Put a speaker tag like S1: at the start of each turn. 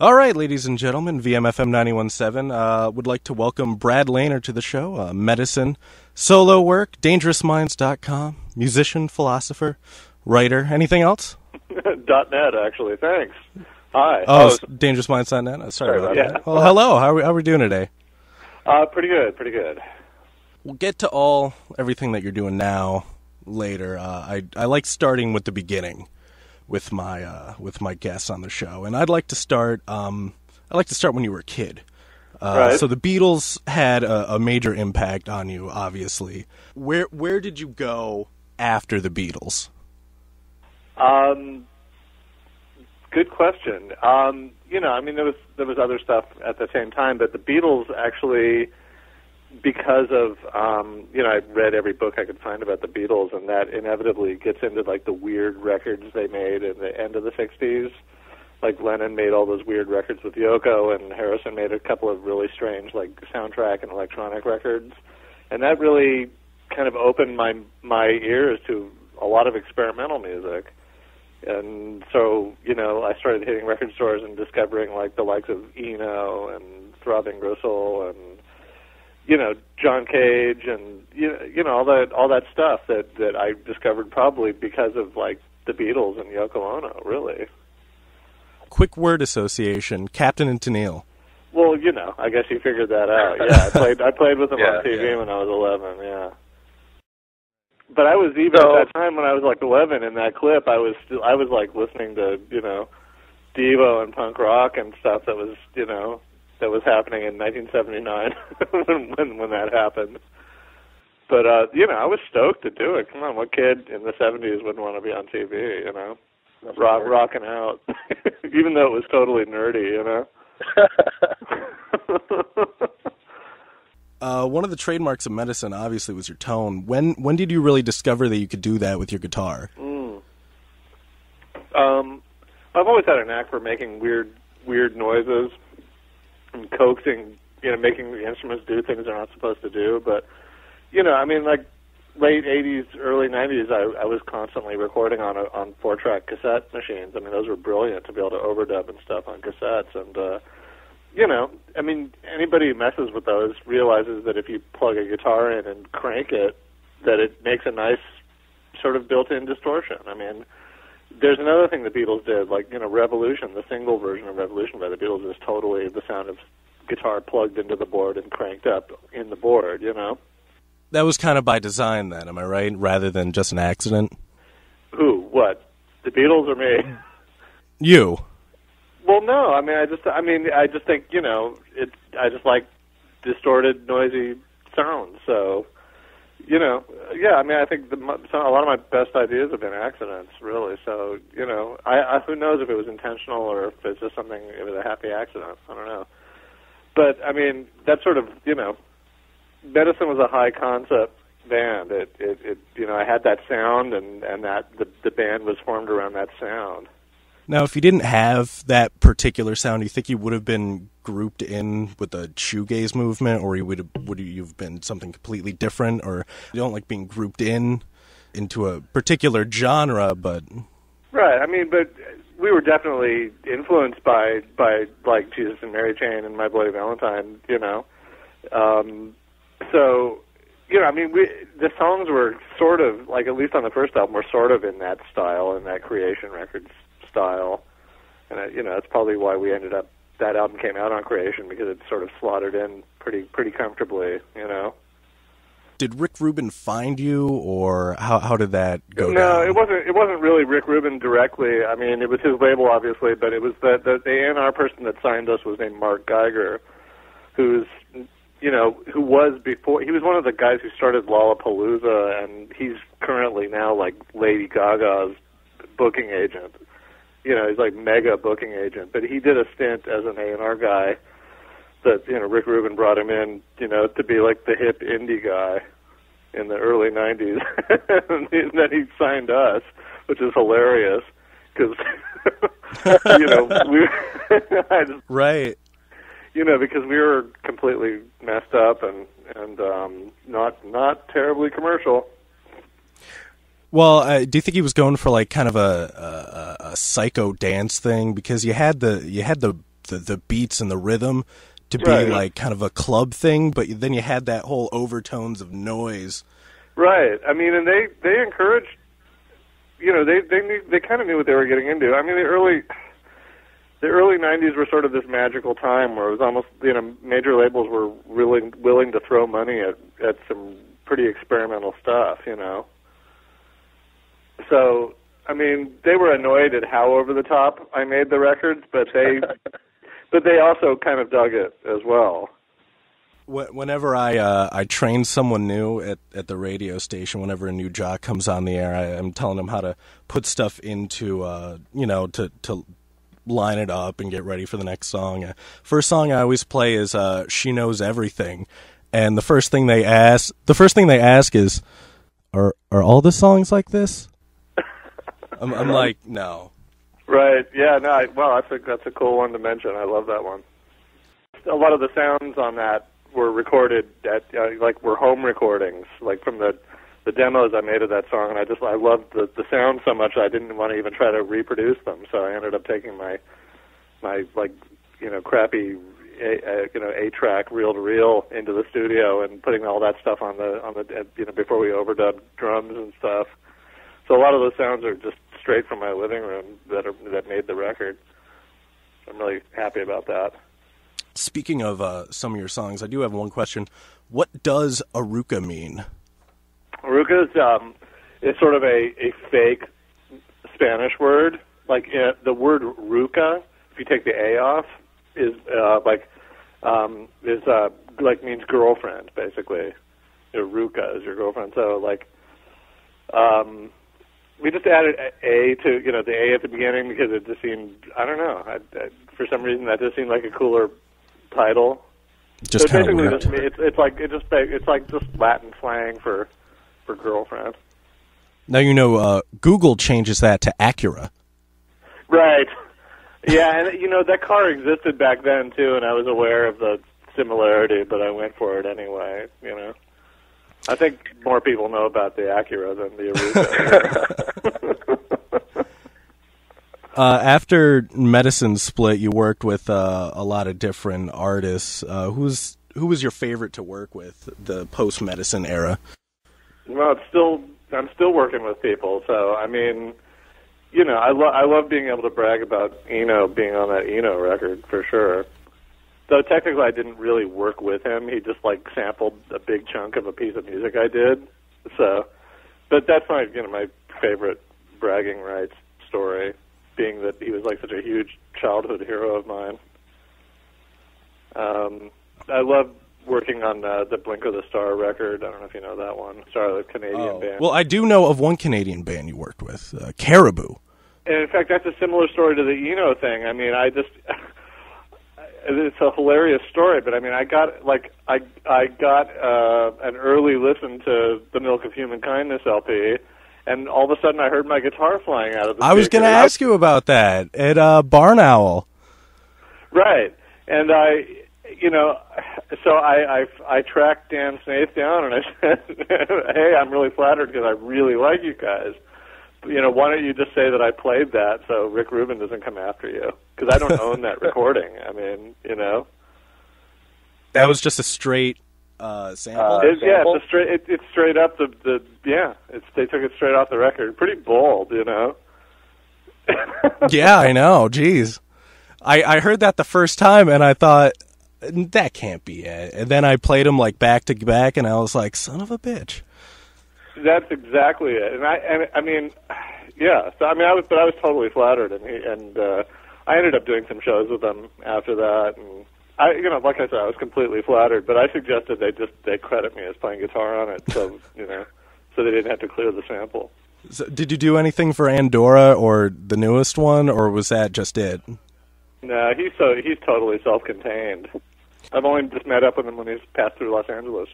S1: All right, ladies and gentlemen, VMFM 91.7 would like to welcome Brad Lehner to the show. Medicine, solo work, dangerousminds.com, musician, philosopher, writer. Anything else?
S2: .net, actually. Thanks. Hi.
S1: Dangerousminds.net. Sorry about
S2: that.
S1: that. Well, hello. How are we doing today?
S2: Pretty good.
S1: We'll get to everything that you're doing now later. I like starting with the beginning with my guests on the show, and I'd like to start. When you were a kid.
S2: Right.
S1: So the Beatles had a major impact on you, obviously. Where did you go after the Beatles?
S2: Good question. There was other stuff at the same time, but the Beatles actually, because of I read every book I could find about the Beatles, and that inevitably gets into like the weird records they made in the end of the '60s. Like Lennon made all those weird records with Yoko, and Harrison made a couple of really strange like soundtrack and electronic records, and that really kind of opened my ears to a lot of experimental music. And so, I started hitting record stores and discovering like the likes of Eno and Throbbing Gristle and John Cage and all that stuff that I discovered probably because of like the Beatles and Yoko Ono, really.
S1: Quick word association: Captain and Tennille.
S2: Well, I guess you figured that out. Yeah, I played with them on TV when I was 11. Yeah. But I was at that time when I was like 11 in that clip. I was like listening to Devo and punk rock and stuff that was happening in 1979 when that happened. But I was stoked to do it. Come on, what kid in the 70s wouldn't want to be on TV? Rocking out, even though it was totally nerdy.
S1: One of the trademarks of Medicine, obviously, was your tone. When did you really discover that you could do that with your guitar?
S2: I've always had a knack for making weird noises and coaxing, making the instruments do things they're not supposed to do. But, like late 80s, early 90s, I was constantly recording on 4-track cassette machines. I mean, those were brilliant to be able to overdub and stuff on cassettes. And, anybody who messes with those realizes that if you plug a guitar in and crank it, that it makes a nice sort of built-in distortion. I mean, there's another thing the Beatles did, like, Revolution, the single version of Revolution by the Beatles is totally the sound of guitar plugged into the board and cranked up in the board,
S1: That was kind of by design then, am I right? Rather than just an accident?
S2: Who? What? The Beatles or me?
S1: You.
S2: Well, no. I just think, I just like distorted, noisy sounds. So, I think a lot of my best ideas have been accidents, really. So, who knows if it was intentional or if it's just something, it was a happy accident. I don't know. But, that sort of, Medicine was a high concept band. I had that sound and that the band was formed around that sound.
S1: Now, if you didn't have that particular sound, do you think you would have been grouped in with the shoegaze movement, or would you have been something completely different, or you don't like being grouped into a particular genre, but...
S2: Right, but we were definitely influenced by like Jesus and Mary Chain and My Bloody Valentine, So, the songs were sort of, like at least on the first album, were sort of in that style, in that Creation Records style. And, that's probably why we ended up, that album came out on Creation, because it sort of slotted in pretty comfortably,
S1: Did Rick Rubin find you, or how did that go down?
S2: No, it wasn't really Rick Rubin directly. It was his label, obviously, but it was the A&R person that signed us was named Mark Geiger, who was one of the guys who started Lollapalooza, and he's currently now like Lady Gaga's booking agent. He's like mega booking agent. But he did a stint as an A&R guy that, Rick Rubin brought him in, to be like the hip indie guy in the early 90s. And then he signed us, which is hilarious because,
S1: right.
S2: Because we were completely messed up and not terribly commercial.
S1: Well, do you think he was going for like kind of a psycho dance thing? Because you had the the beats and the rhythm to be
S2: Right.
S1: like kind of a club thing, but then you had that whole overtones of noise.
S2: Right. I mean, and they encouraged, you know, they kind of knew what they were getting into. I mean, the early '90s were sort of this magical time where it was almost, you know, major labels were really willing to throw money at some pretty experimental stuff, you know. So, I mean, they were annoyed at how over the top I made the records, but they also kind of dug it as well.
S1: Whenever I train someone new at the radio station, whenever a new jock comes on the air, I'm telling them how to put stuff into, you know, to line it up and get ready for the next song. First song I always play is "She Knows Everything," and the first thing they ask is, "Are all the songs like this?" I'm like, no.
S2: Right. Yeah. No. Well, that's a cool one to mention. I love that one. A lot of the sounds on that were recorded at were home recordings, like from the demos I made of that song, and I loved the sound so much I didn't want to even try to reproduce them. So I ended up taking my like, you know, crappy 8-track reel to reel into the studio and putting all that stuff on the you know, before we overdubbed drums and stuff. So a lot of those sounds are just straight from my living room that made the record. I'm really happy about that.
S1: Speaking of some of your songs, I do have one question. What does Aruca mean?
S2: Aruca is sort of a fake Spanish word. Like the word ruca, if you take the A off, is means girlfriend, basically. You know, ruca is your girlfriend. So like, we just added A to, you know, the A at the beginning because it just seemed, I don't know, for some reason that just seemed like a cooler title.
S1: Just
S2: so
S1: kind of weird.
S2: it's like just Latin slang for girlfriend.
S1: Now you know Google changes that to Acura.
S2: Right. Yeah, and you know that car existed back then too, and I was aware of the similarity, but I went for it anyway. You know, I think more people know about the Acura than the Aruca.
S1: After Medicine split, you worked with a lot of different artists. Who was your favorite to work with the post-Medicine era?
S2: Well, I'm still working with people, so I mean, you know, I love being able to brag about Eno being on that Eno record for sure. Though technically I didn't really work with him, he just like sampled a big chunk of a piece of music I did. So, but that's my favorite bragging rights story, being that he was like such a huge childhood hero of mine. I love working on the Blink of the Star record. I don't know if you know that one. Star, the Canadian band.
S1: Well, I do know of one Canadian band you worked with, Caribou.
S2: And in fact, that's a similar story to the Eno thing. I mean, it's a hilarious story, but I mean, I got an early listen to the Milk of Human Kindness LP, and all of a sudden I heard my guitar flying out of the
S1: I was going to ask you about that at Barn Owl.
S2: Right. And so I tracked Dan Snaith down and I said, hey, I'm really flattered because I really like you guys. You know, why don't you just say that I played that so Rick Rubin doesn't come after you? Because I don't own that recording. I mean, you know.
S1: That was just a straight sample?
S2: It's straight up they took it straight off the record. Pretty bold, you know.
S1: Yeah, I know. Jeez. I heard that the first time and I thought, that can't be it. And then I played them like back to back and I was like, son of a bitch.
S2: That's exactly it. And I mean, yeah. So I mean, I was totally flattered, and I ended up doing some shows with them after that, and like I said, I was completely flattered. But I suggested they credit me as playing guitar on it, so so they didn't have to clear the sample.
S1: So did you do anything for Andorra or the newest one, or was that just it?
S2: No, he's totally self-contained. I've only just met up with him when he's passed through Los Angeles.